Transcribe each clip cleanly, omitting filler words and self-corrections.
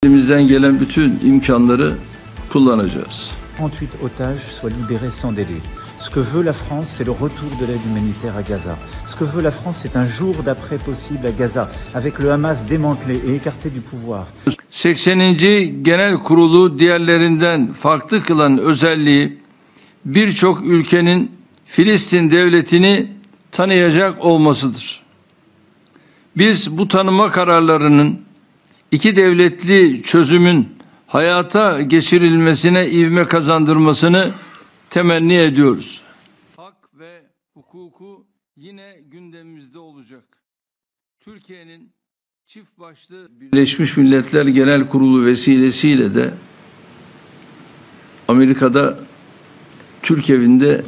Elimizden gelen bütün imkanları kullanacağız. 38 otages soient libérés sans délai. Ce que veut la France, c'est le retour de l'aide humanitaire à Gaza. Ce que veut la France, c'est un jour d'après possible à Gaza, avec le Hamas démantelé et écarté du pouvoir. 80. Genel Kurulu diğerlerinden farklı kılan özelliği birçok ülkenin Filistin devletini tanıyacak olmasıdır. Biz bu tanıma kararlarının iki devletli çözümün hayata geçirilmesine ivme kazandırmasını temenni ediyoruz. Hak ve hukuku yine gündemimizde olacak. Türkiye'nin çift başlı Birleşmiş Milletler Genel Kurulu vesilesiyle de Amerika'da Türk evinde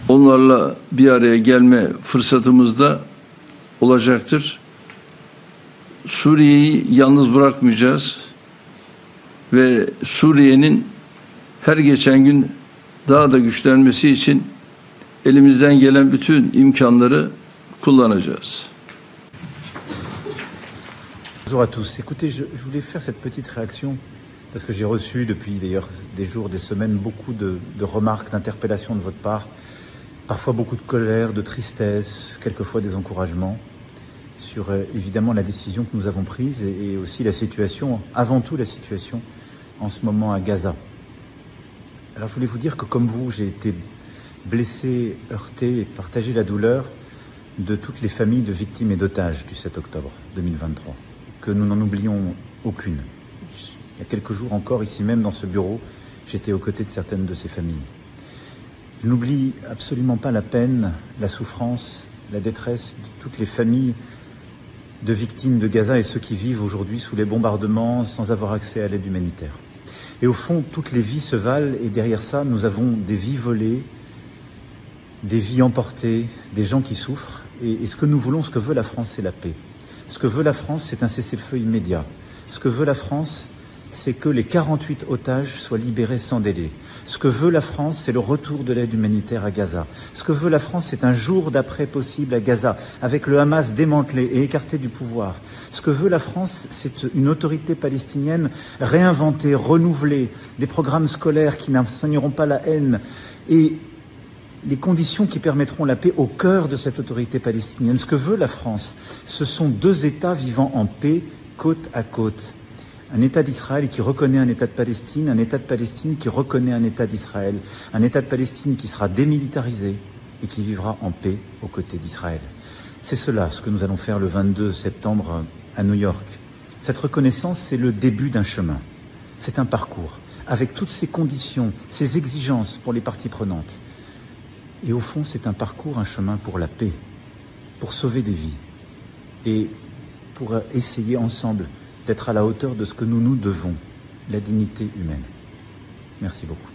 onlarla bir araya gelme fırsatımız da olacaktır. Suriye'yi yalnız bırakmayacağız ve Suriye'nin her geçen gün daha da güçlenmesi için elimizden gelen bütün imkanları kullanacağız. Bonjour à tous. Écoutez, je voulais faire cette petite réaction parce que j'ai reçu depuis d'ailleurs des jours, des semaines, beaucoup de remarques, d'interpellations de votre part, parfois beaucoup de colère, de tristesse, quelquefois des encouragements sur évidemment la décision que nous avons prise et aussi la situation, avant tout la situation en ce moment à Gaza. Alors je voulais vous dire que comme vous, j'ai été blessé, heurté et partagé la douleur de toutes les familles de victimes et d'otages du 7 octobre 2023, que nous n'en oublions aucune. Il y a quelques jours encore, ici même dans ce bureau, j'étais aux côtés de certaines de ces familles. Je n'oublie absolument pas la peine, la souffrance, la détresse de toutes les familles de victimes de Gaza et ceux qui vivent aujourd'hui sous les bombardements sans avoir accès à l'aide humanitaire. Et au fond, toutes les vies se valent et derrière ça, nous avons des vies volées, des vies emportées, des gens qui souffrent. Et ce que nous voulons, ce que veut la France, c'est la paix. Ce que veut la France, c'est un cessez-le-feu immédiat. Ce que veut la France, c'est que les 48 otages soient libérés sans délai. Ce que veut la France, c'est le retour de l'aide humanitaire à Gaza. Ce que veut la France, c'est un jour d'après possible à Gaza, avec le Hamas démantelé et écarté du pouvoir. Ce que veut la France, c'est une autorité palestinienne réinventée, renouvelée, des programmes scolaires qui n'enseigneront pas la haine et les conditions qui permettront la paix au cœur de cette autorité palestinienne. Ce que veut la France, ce sont deux États vivant en paix, côte à côte. Un État d'Israël qui reconnaît un État de Palestine, un État de Palestine qui reconnaît un État d'Israël, un État de Palestine qui sera démilitarisé et qui vivra en paix aux côtés d'Israël. C'est cela ce que nous allons faire le 22 septembre à New York. Cette reconnaissance, c'est le début d'un chemin. C'est un parcours, avec toutes ces conditions, ces exigences pour les parties prenantes. Et au fond, c'est un parcours, un chemin pour la paix, pour sauver des vies et pour essayer ensemble d'être à la hauteur de ce que nous nous devons, la dignité humaine. Merci beaucoup.